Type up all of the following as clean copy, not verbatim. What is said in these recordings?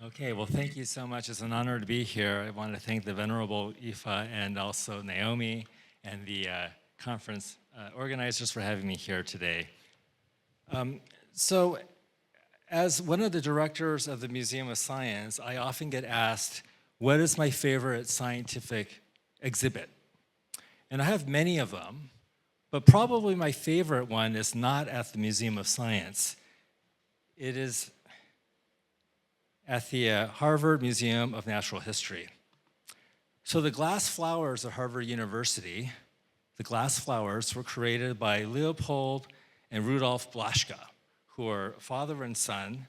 Okay, well, thank you so much. It's an honor to be here. I want to thank the Venerable Aoife and also Naomi and the conference organizers for having me here today. So, as one of the directors of the Museum of Science, I often get asked, what is my favorite scientific exhibit? And I have many of them, but probably my favorite one is not at the Museum of Science. It is at the Harvard Museum of Natural History. So the glass flowers at Harvard University, the glass flowers were created by Leopold and Rudolf Blaschka, who are father and son,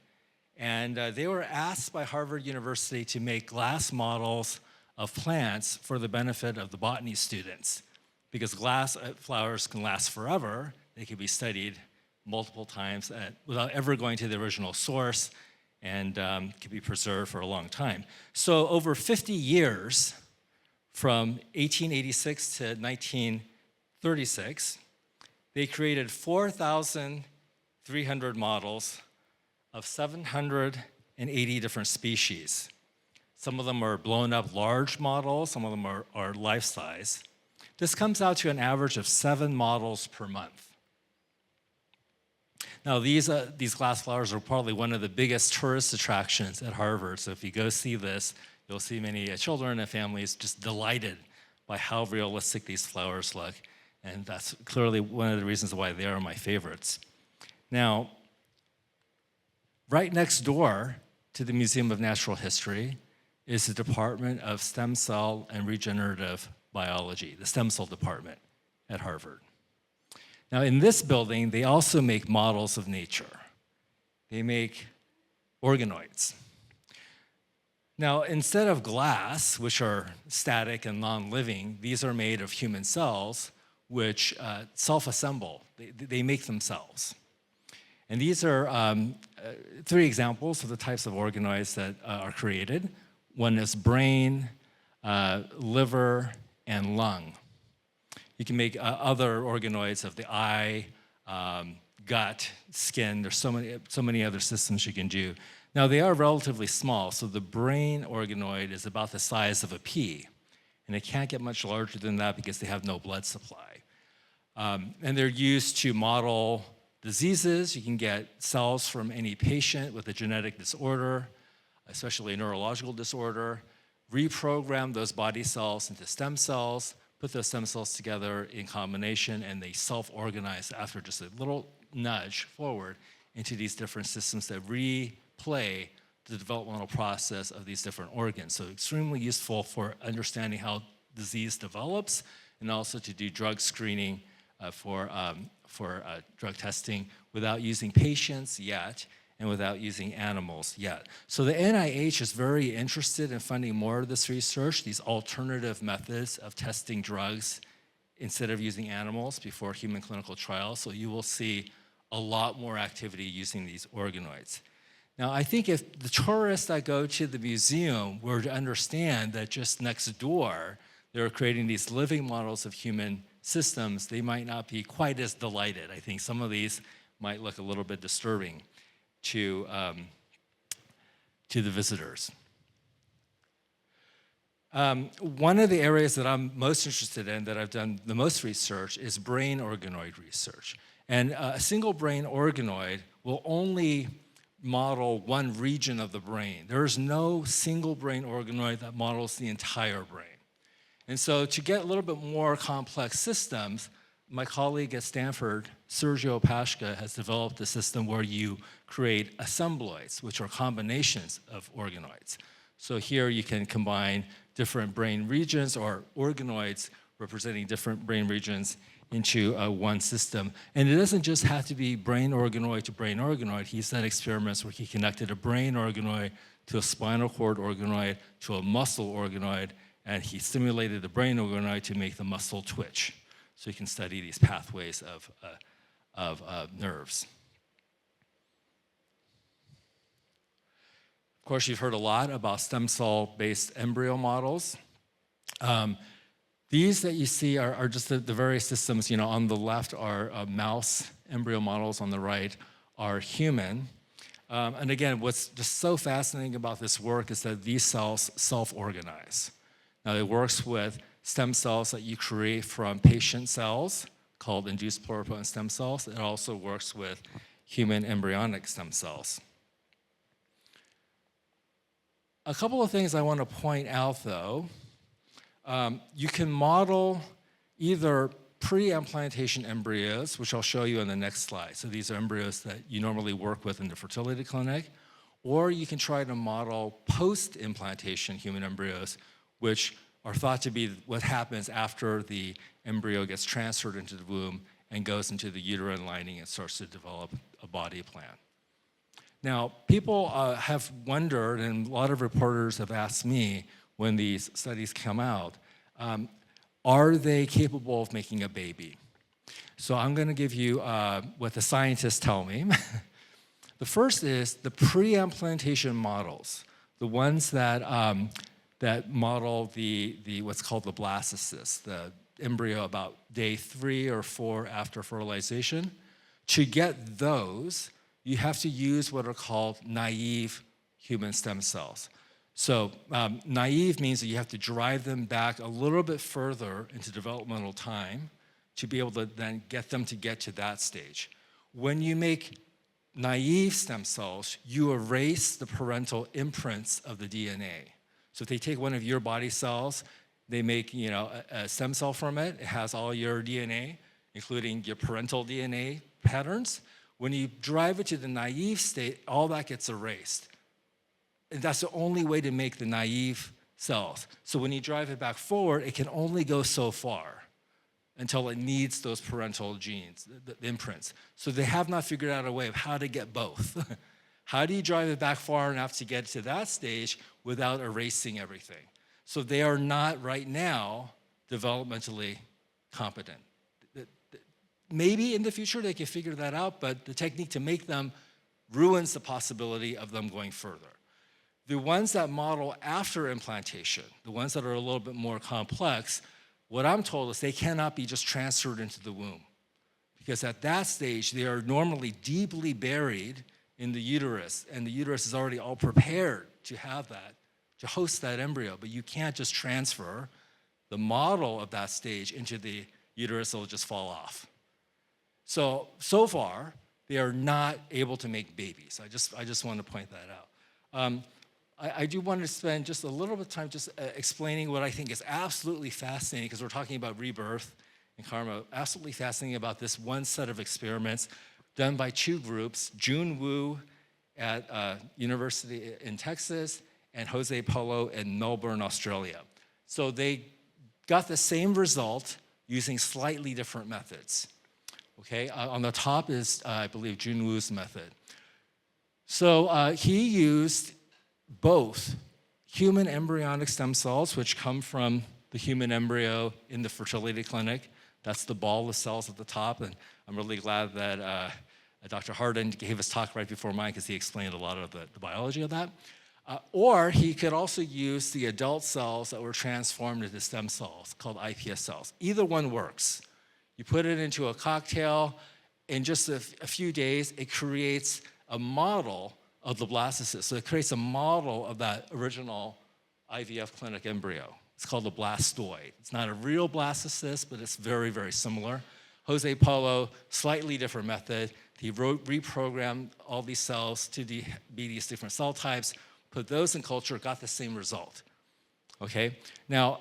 and they were asked by Harvard University to make glass models of plants for the benefit of the botany students. Because glass flowers can last forever, they can be studied multiple times without ever going to the original source, and can be preserved for a long time. So over 50 years, from 1886 to 1936, they created 4,300 models of 780 different species. Some of them are blown up large models, some of them are life-size. This comes out to an average of 7 models per month. Now, these glass flowers are probably one of the biggest tourist attractions at Harvard. So if you go see this, you'll see many children and families just delighted by how realistic these flowers look. And that's clearly one of the reasons why they are my favorites. Now, right next door to the Museum of Natural History is the Department of Stem Cell and Regenerative Biology, the stem cell department at Harvard. Now, in this building, they also make models of nature. They make organoids. Now, instead of glass, which are static and non-living, these are made of human cells, which self-assemble. They make themselves. And these are 3 examples of the types of organoids that are created. One is brain, liver, and lung. You can make other organoids of the eye, gut, skin. There's so many other systems you can do. Now, they are relatively small, so the brain organoid is about the size of a pea, and it can't get much larger than that because they have no blood supply. And they're used to model diseases. You can get cells from any patient with a genetic disorder, especially a neurological disorder, reprogram those body cells into stem cells, put those stem cells together in combination, and they self-organize after just a little nudge forward into these different systems that replay the developmental process of these different organs. So extremely useful for understanding how disease develops, and also to do drug screening for drug testing without using patients yet, and without using animals yet. So the NIH is very interested in funding more of this research, these alternative methods of testing drugs instead of using animals before human clinical trials. So you will see a lot more activity using these organoids. Now, I think if the tourists that go to the museum were to understand that just next door, they're creating these living models of human systems, they might not be quite as delighted. I think some of these might look a little bit disturbing to the visitors. One of the areas that I'm most interested in, that I've done the most research, is brain organoid research. And a single brain organoid will only model one region of the brain. There is no single brain organoid that models the entire brain. And so to get a little bit more complex systems, my colleague at Stanford, Sergio Pashka, has developed a system where you create assembloids, which are combinations of organoids. So here you can combine different brain regions or organoids representing different brain regions into one system. And it doesn't just have to be brain organoid to brain organoid. He's done experiments where he connected a brain organoid to a spinal cord organoid to a muscle organoid, and he stimulated the brain organoid to make the muscle twitch. So you can study these pathways of nerves. Of course, you've heard a lot about stem cell-based embryo models. These that you see are just the various systems. On the left are mouse embryo models, on the right are human. And again, what's just so fascinating about this work is that these cells self-organize. Now, it works with stem cells that you create from patient cells called induced pluripotent stem cells. It also works with human embryonic stem cells. A couple of things I want to point out, though. You can model either pre-implantation embryos, which I'll show you on the next slide. So these are embryos that you normally work with in the fertility clinic, or you can try to model post-implantation human embryos, which are thought to be what happens after the embryo gets transferred into the womb and goes into the uterine lining and starts to develop a body plan. Now, people have wondered, and a lot of reporters have asked me when these studies come out, are they capable of making a baby? So I'm going to give you what the scientists tell me. The first is the pre-implantation models, the ones that model the what's called the blastocyst, the embryo about day 3 or 4 after fertilization. To get those, you have to use what are called naive human stem cells. So naive means that you have to drive them back a little bit further into developmental time to be able to then get them to get to that stage. When you make naive stem cells, you erase the parental imprints of the DNA. So if they take one of your body cells, they make a stem cell from it. It has all your DNA, including your parental DNA patterns. When you drive it to the naive state, all that gets erased. And that's the only way to make the naive cells. So when you drive it back forward, it can only go so far until it needs those parental genes, the imprints. So they have not figured out a way of how to get both. How do you drive it back far enough to get to that stage without erasing everything? So they are not right now developmentally competent. Maybe in the future they can figure that out, but the technique to make them ruins the possibility of them going further. The ones that model after implantation, the ones that are a little bit more complex, what I'm told is they cannot be just transferred into the womb. Because at that stage, they are normally deeply buried in the uterus, and the uterus is already all prepared to have that, to host that embryo, but you can't just transfer the model of that stage into the uterus, it'll just fall off. So far, they are not able to make babies. I just want to point that out. I do want to spend just a little bit of time just explaining what I think is absolutely fascinating, because we're talking about rebirth and karma, absolutely fascinating about this one set of experiments done by 2 groups, Jun Wu at University in Texas and Jose Polo in Melbourne, Australia. So they got the same result using slightly different methods. Okay, on the top is, I believe, Jun Wu's method. So he used both human embryonic stem cells, which come from the human embryo in the fertility clinic. That's the ball of cells at the top, and I'm really glad that Dr. Hardin gave his talk right before mine, because he explained a lot of the biology of that. Or he could also use the adult cells that were transformed into stem cells, called iPS cells. Either one works. You put it into a cocktail, in just a few days, it creates a model of the blastocyst. So it creates a model of that original IVF clinic embryo. It's called a blastoid. It's not a real blastocyst, but it's very, very similar. Jose Polo, slightly different method. He reprogrammed all these cells to be these different cell types, put those in culture, got the same result. Okay? Now,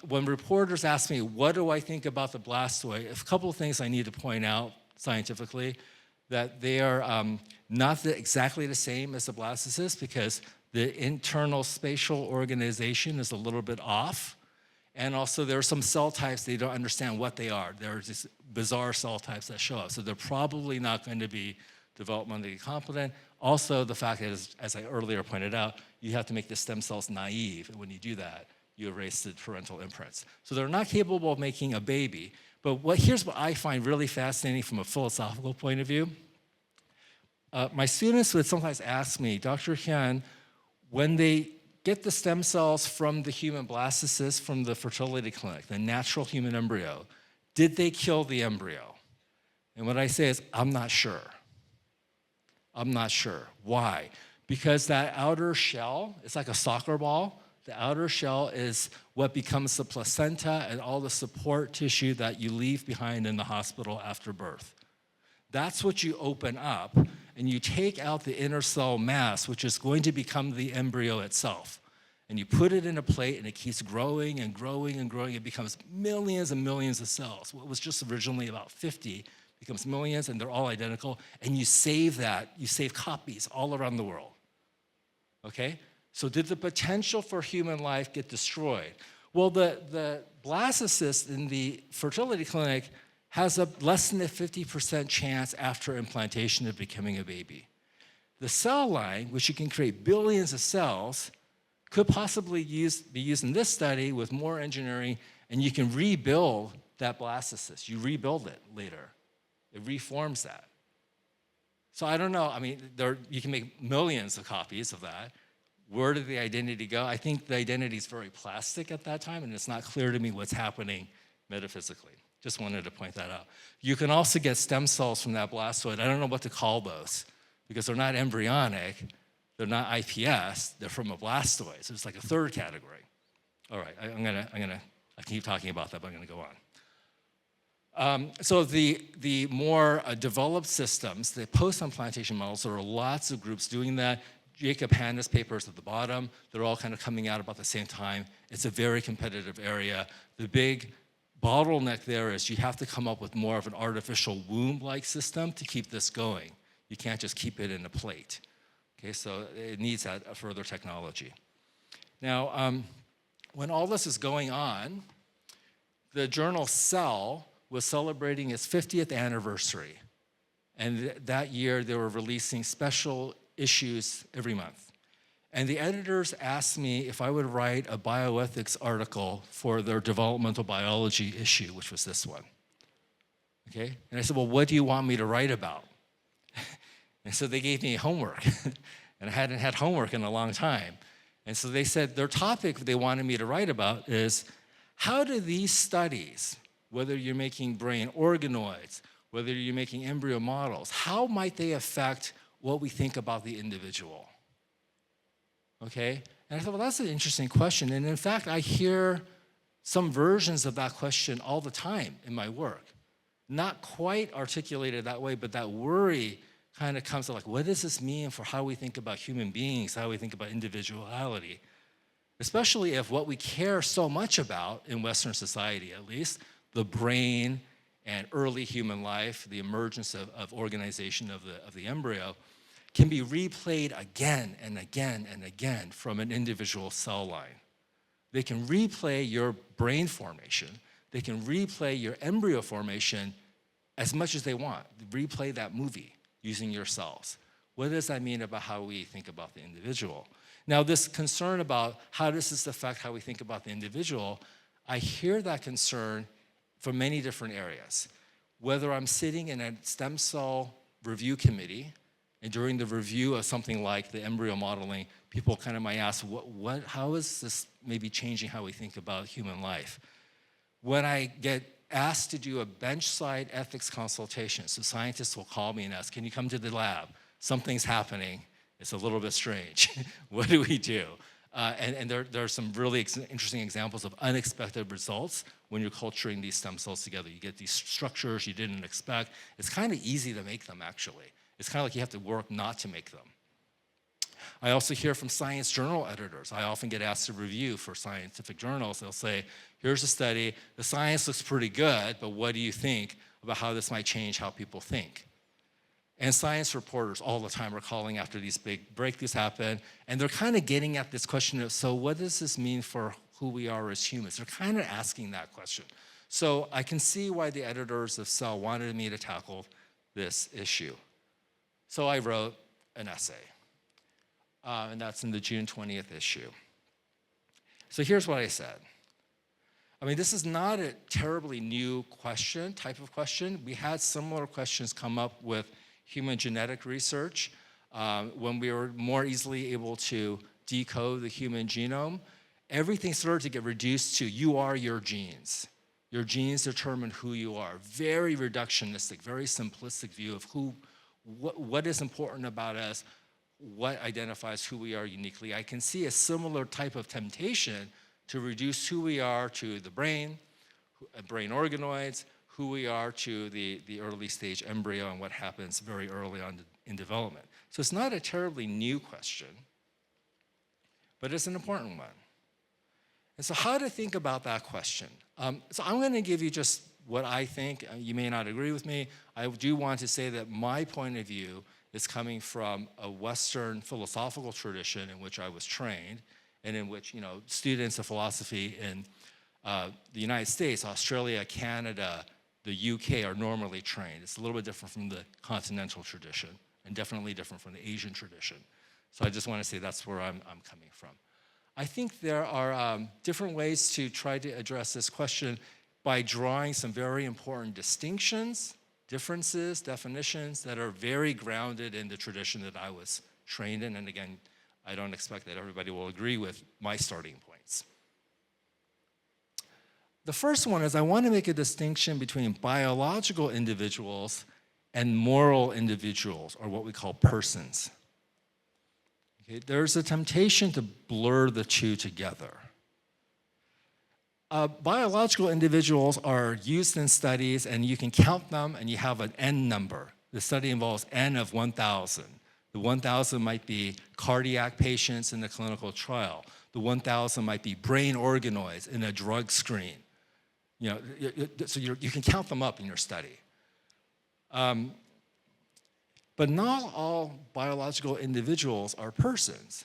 when reporters ask me, what do I think about the blastoid, a couple of things I need to point out scientifically, that they are not exactly the same as the blastocyst, because the internal spatial organization is a little bit off. And also there are some cell types they don't understand what they are. There are these bizarre cell types that show up. So they're probably not going to be developmentally competent. Also, the fact is, as I earlier pointed out, you have to make the stem cells naive. And when you do that, you erase the parental imprints. So they're not capable of making a baby. But here's what I find really fascinating from a philosophical point of view. My students would sometimes ask me, Dr. Hyun, when they get the stem cells from the human blastocyst from the fertility clinic, the natural human embryo, did they kill the embryo? And what I say is, I'm not sure. I'm not sure. Why? Because that outer shell, it's like a soccer ball. The outer shell is what becomes the placenta and all the support tissue that you leave behind in the hospital after birth. That's what you open up, and you take out the inner cell mass, which is going to become the embryo itself. And you put it in a plate, and it keeps growing and growing and growing. It becomes millions and millions of cells. What was just originally about 50 becomes millions, and they're all identical. And you save that. You save copies all around the world. Okay? So did the potential for human life get destroyed? Well, the blastocyst in the fertility clinic has a less than a 50% chance after implantation of becoming a baby. The cell line, which you can create billions of cells, could possibly be used in this study with more engineering, and you can rebuild that blastocyst. You rebuild it later. It reforms that. So I don't know. I mean, you can make millions of copies of that. Where did the identity go? I think the identity is very plastic at that time, and it's not clear to me what's happening metaphysically. Just wanted to point that out. You can also get stem cells from that blastoid. I don't know what to call those because they're not embryonic, they're not iPS, they're from a blastoid. So it's like a third category. All right, I keep talking about that, but I'm gonna go on. So the more developed systems, the post-implantation models, there are lots of groups doing that. Jacob Hanna's papers at the bottom, they're all kind of coming out about the same time. It's a very competitive area. The big bottleneck there is you have to come up with more of an artificial womb-like system to keep this going. You can't just keep it in a plate. Okay, so it needs that further technology. Now, when all this is going on, the journal Cell was celebrating its 50th anniversary. And that year, they were releasing special issues every month. And the editors asked me if I would write a bioethics article for their developmental biology issue, which was this one. Okay? And I said, well, what do you want me to write about? And so they gave me homework. And I hadn't had homework in a long time. And so they said their topic they wanted me to write about is how do these studies, whether you're making brain organoids, whether you're making embryo models, how might they affect what we think about the individual? Okay? And I thought, well, that's an interesting question. And in fact, I hear some versions of that question all the time in my work. Not quite articulated that way, but that worry kind of comes to like, what does this mean for how we think about human beings, how we think about individuality? Especially if what we care so much about in Western society, at least, the brain and early human life, the emergence of organization of the embryo, can be replayed again and again and again from an individual cell line. They can replay your brain formation. They can replay your embryo formation as much as they want. Replay that movie using your cells. What does that mean about how we think about the individual? Now, this concern about how does this affect how we think about the individual, I hear that concern from many different areas. Whether I'm sitting in a stem cell review committee, and during the review of something like the embryo modeling, people kind of might ask, how is this maybe changing how we think about human life? When I get asked to do a bench-side ethics consultation, so scientists will call me and ask, can you come to the lab? Something's happening. It's a little bit strange. What do we do? And there are some really interesting examples of unexpected results when you're culturing these stem cells together. You get these structures you didn't expect. It's kind of easy to make them, actually. It's kind of like you have to work not to make them. I also hear from science journal editors. I often get asked to review for scientific journals. They'll say, here's a study. The science looks pretty good, but what do you think about how this might change how people think? And science reporters all the time are calling after these big breakthroughs happen, and they're kind of getting at this question of, so what does this mean for who we are as humans? They're kind of asking that question. So I can see why the editors of Cell wanted me to tackle this issue. So I wrote an essay, and that's in the June 20th issue. So here's what I said. I mean, this is not a terribly new type of question. We had similar questions come up with human genetic research when we were more easily able to decode the human genome. Everything started to get reduced to you are your genes. Your genes determine who you are. Very reductionistic, very simplistic view of what is important about us, what identifies who we are uniquely. I can see a similar type of temptation to reduce who we are to the brain organoids, who we are to the early stage embryo and what happens very early on in development. So it's not a terribly new question, but it's an important one. And so how to think about that question? So I'm going to give you just what I think. You may not agree with me. I do want to say that my point of view is coming from a Western philosophical tradition in which I was trained, and in which students of philosophy in the United States, Australia, Canada, the UK are normally trained. It's a little bit different from the continental tradition, and definitely different from the Asian tradition. So I just want to say that's where I'm coming from. I think there are different ways to try to address this question by drawing some very important distinctions, differences, definitions that are very grounded in the tradition that I was trained in. And again, I don't expect that everybody will agree with my starting points. The first one is I want to make a distinction between biological individuals and moral individuals, or what we call persons. Okay, there's a temptation to blur the two together. Biological individuals are used in studies, and you can count them, and you have an N number. The study involves N of 1,000. The 1,000 might be cardiac patients in a clinical trial. The 1,000 might be brain organoids in a drug screen. So you can count them up in your study. But not all biological individuals are persons.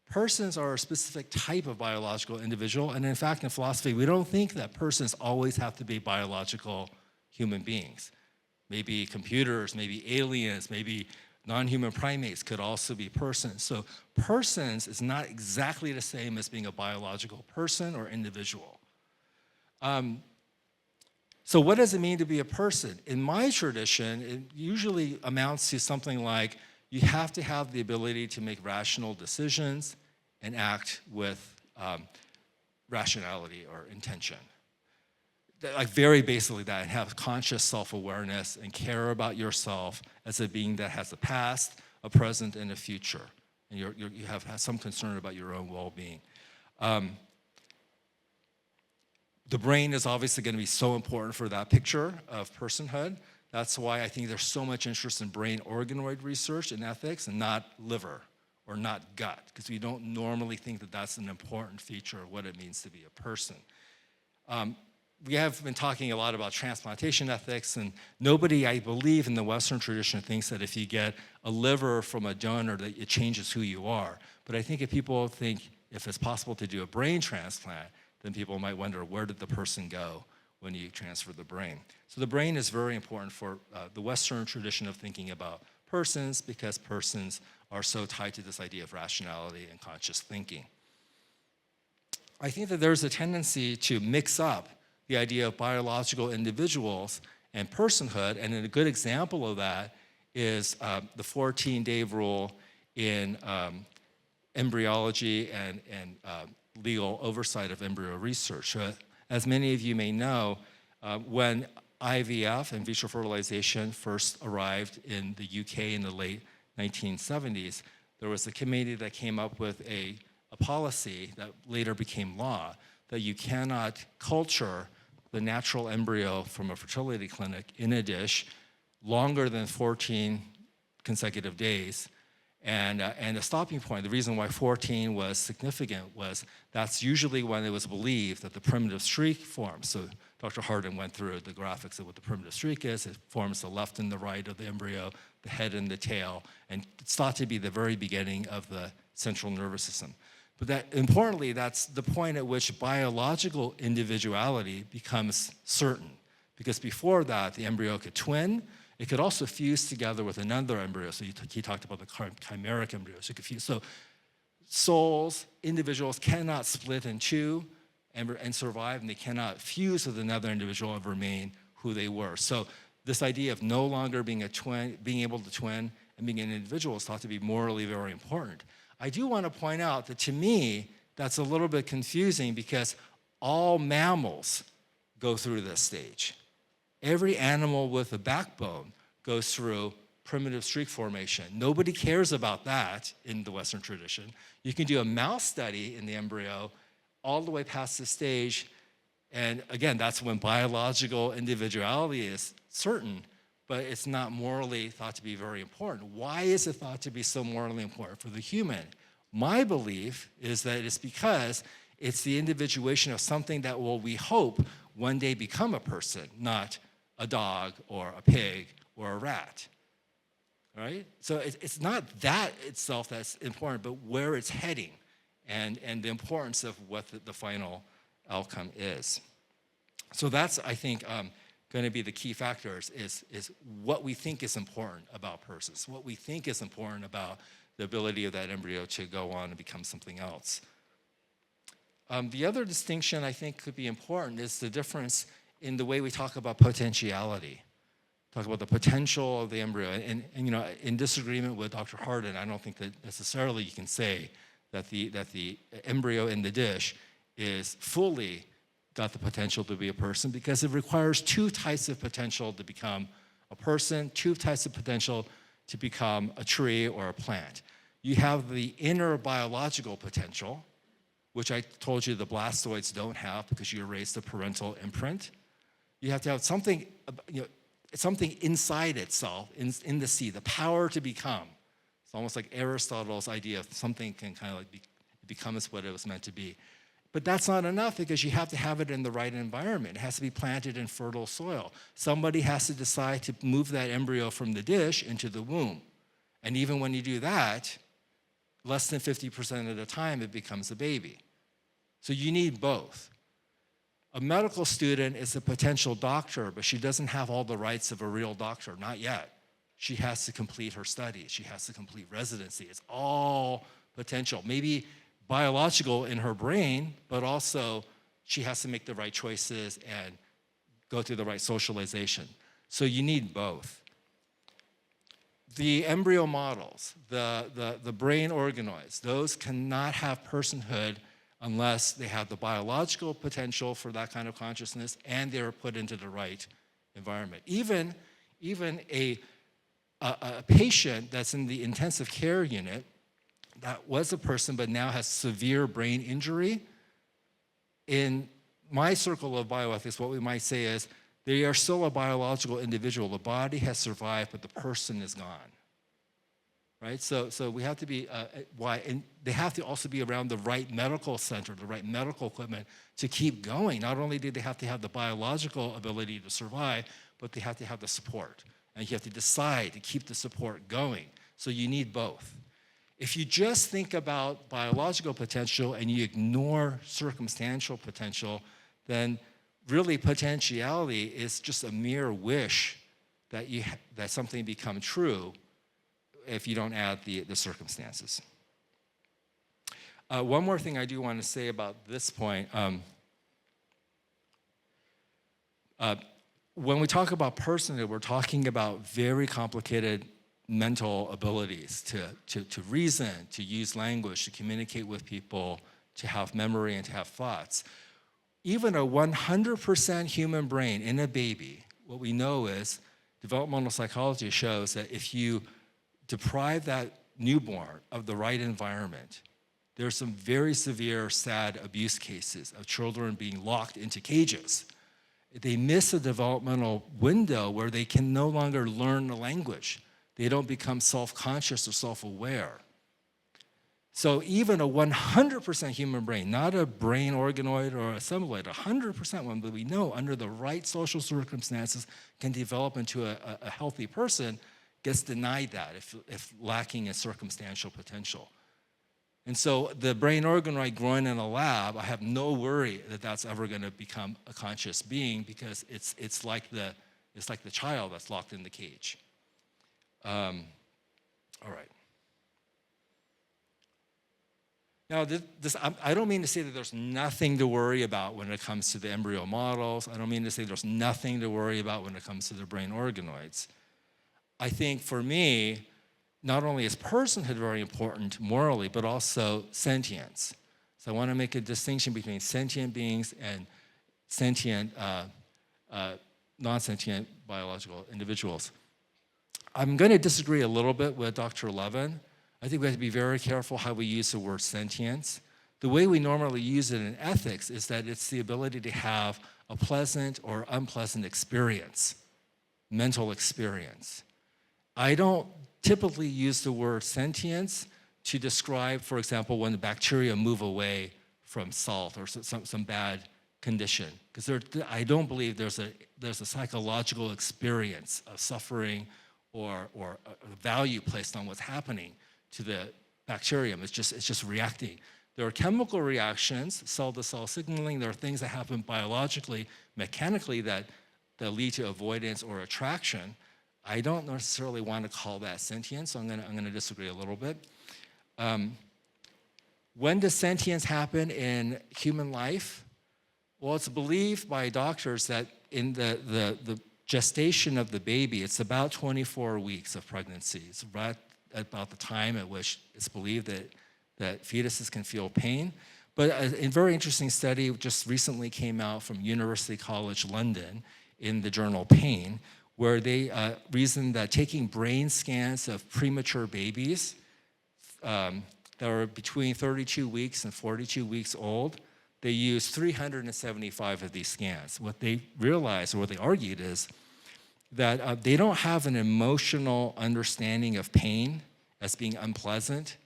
Persons are a specific type of biological individual, and in fact, in philosophy, we don't think that persons always have to be biological human beings. Maybe computers, maybe aliens, maybe non-human primates could also be persons. So persons is not exactly the same as being a biological person or individual. So what does it mean to be a person? In my tradition, it usually amounts to something like you have to have the ability to make rational decisions and act with rationality or intention. Like very basically that, and have conscious self-awareness and care about yourself as a being that has a past, a present, and a future. And you have some concern about your own well-being. The brain is obviously going to be so important for that picture of personhood. That's why I think there's so much interest in brain organoid research and ethics, and not liver or not gut, because we don't normally think that that's an important feature of what it means to be a person. We have been talking a lot about transplantation ethics, and nobody, I believe, in the Western tradition thinks that if you get a liver from a donor that it changes who you are. But I think if people think if it's possible to do a brain transplant, then people might wonder, where did the person go when you transfer the brain? So the brain is very important for the Western tradition of thinking about persons, because persons are so tied to this idea of rationality and conscious thinking. I think that there's a tendency to mix up the idea of biological individuals and personhood, and a good example of that is the 14-day rule in embryology and legal oversight of embryo research. As many of you may know, when IVF and vitro fertilization first arrived in the UK in the late 1970s, there was a committee that came up with a policy that later became law, that you cannot culture the natural embryo from a fertility clinic in a dish longer than 14 consecutive days. And the stopping point, the reason why 14 was significant was that's usually when it was believed that the primitive streak forms. So Dr. Hardin went through the graphics of what the primitive streak is. It forms the left and the right of the embryo, the head and the tail, and it's thought to be the very beginning of the central nervous system. But that, importantly, that's the point at which biological individuality becomes certain. Because before that, the embryo could twin. It could also fuse together with another embryo. So he talked about the chimeric embryos. It could fuse. So souls, individuals cannot split in two and survive, and they cannot fuse with another individual and remain who they were. So this idea of no longer being a twin, being able to twin and being an individual is thought to be morally very important. I do want to point out that to me, that's a little bit confusing because all mammals go through this stage. Every animal with a backbone goes through primitive streak formation. Nobody cares about that in the Western tradition. You can do a mouse study in the embryo all the way past the stage, and again, that's when biological individuality is certain, but it's not morally thought to be very important. Why is it thought to be so morally important for the human? My belief is that it's because it's the individuation of something that will, we hope, one day become a person, not a dog or a pig or a rat, right? So it's not that itself that's important, but where it's heading and the importance of what the final outcome is. So that's, I think, going to be the key factors is what we think is important about persons, what we think is important about the ability of that embryo to go on and become something else. The other distinction I think could be important is the difference in the way we talk about potentiality. Talk about the potential of the embryo. And you know, in disagreement with Dr. Hardin, I don't think that necessarily you can say that the embryo in the dish is fully got the potential to be a person, because it requires two types of potential to become a person, two types of potential to become a tree or a plant. You have the inner biological potential, which I told you the blastoids don't have because you erase the parental imprint. You have to have something, you know, something inside itself, in the seed, the power to become. It's almost like Aristotle's idea of something can kind of like become what it was meant to be. But that's not enough, because you have to have it in the right environment. It has to be planted in fertile soil. Somebody has to decide to move that embryo from the dish into the womb. And even when you do that, less than 50% of the time it becomes a baby. So you need both. A medical student is a potential doctor, but she doesn't have all the rights of a real doctor, not yet. She has to complete her studies. She has to complete residency. It's all potential. Maybe biological in her brain, but also she has to make the right choices and go through the right socialization. So you need both. The embryo models, the brain organoids, those cannot have personhood unless they have the biological potential for that kind of consciousness and they're put into the right environment. Even a patient that's in the intensive care unit that was a person but now has severe brain injury, in my circle of bioethics, what we might say is they are still a biological individual. The body has survived, but the person is gone. Right? So we have to be, and they have to also be around the right medical center, the right medical equipment to keep going. Not only do they have to have the biological ability to survive, but they have to have the support. And you have to decide to keep the support going. So you need both. If you just think about biological potential and you ignore circumstantial potential, then really potentiality is just a mere wish that something become true if you don't add the circumstances. One more thing I do want to say about this point. When we talk about personhood, we're talking about very complicated mental abilities to reason, to use language, to communicate with people, to have memory and to have thoughts. Even a 100% human brain in a baby, what we know is developmental psychology shows that if you deprive that newborn of the right environment, there's some very severe, sad abuse cases of children being locked into cages. They miss a developmental window where they can no longer learn the language. They don't become self-conscious or self-aware. So even a 100% human brain, not a brain organoid or assembloid, 100% one that we know under the right social circumstances can develop into a healthy person, gets denied that if lacking in circumstantial potential. And so the brain organoid growing in a lab, I have no worry that that's ever going to become a conscious being, because it's like the child that's locked in the cage. All right. Now, I don't mean to say that there's nothing to worry about when it comes to the embryo models. I don't mean to say there's nothing to worry about when it comes to the brain organoids. I think for me, not only is personhood very important morally, but also sentience. So I want to make a distinction between sentient beings and sentient, non-sentient biological individuals. I'm going to disagree a little bit with Dr. Levin. I think we have to be very careful how we use the word sentience. The way we normally use it in ethics is that it's the ability to have a pleasant or unpleasant experience, mental experience. I don't typically use the word sentience to describe, for example, when the bacteria move away from salt or some bad condition, because I don't believe there's a psychological experience of suffering or a value placed on what's happening to the bacterium. It's just reacting. There are chemical reactions, cell-to-cell signaling. There are things that happen biologically, mechanically that lead to avoidance or attraction. I don't necessarily want to call that sentience, so I'm going to disagree a little bit. When does sentience happen in human life? Well, it's believed by doctors that in the gestation of the baby, it's about 24 weeks of pregnancy. It's right about the time at which it's believed that fetuses can feel pain. But a very interesting study just recently came out from University College London in the journal Pain, where they reasoned that taking brain scans of premature babies that are between 32 weeks and 42 weeks old, they used 375 of these scans. What they realized, or what they argued, is that they don't have an emotional understanding of pain as being unpleasant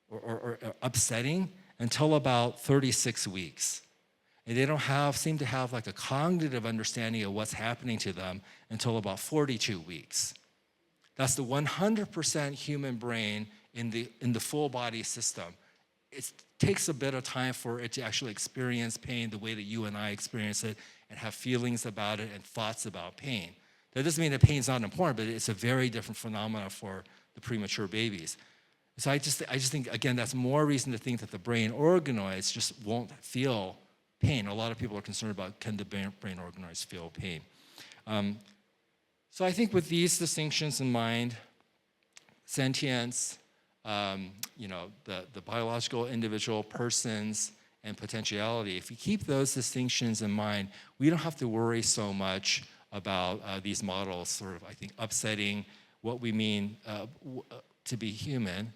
or upsetting until about 36 weeks. And they don't seem to have like a cognitive understanding of what's happening to them until about 42 weeks. That's the 100% human brain in the full body system. It takes a bit of time for it to actually experience pain the way that you and I experience it and have feelings about it and thoughts about pain. That doesn't mean that pain's not important, but it's a very different phenomenon for the premature babies. So I just think, again, that's more reason to think that the brain organoids just won't feel pain. A lot of people are concerned about, can the brain organoids feel pain? So I think with these distinctions in mind, sentience, the biological individual persons and potentiality, if we keep those distinctions in mind, we don't have to worry so much about these models sort of, I think, upsetting what we mean to be human.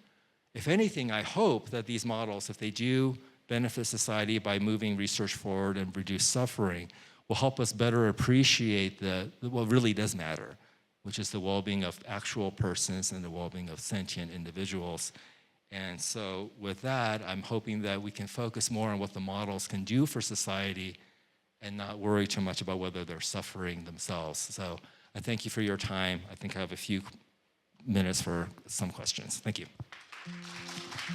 If anything, I hope that these models, if they do benefit society by moving research forward and reduce suffering, will help us better appreciate what really does matter, which is the well-being of actual persons and the well-being of sentient individuals. And so with that, I'm hoping that we can focus more on what the models can do for society and not worry too much about whether they're suffering themselves. So I thank you for your time. I think I have a few minutes for some questions. Thank you.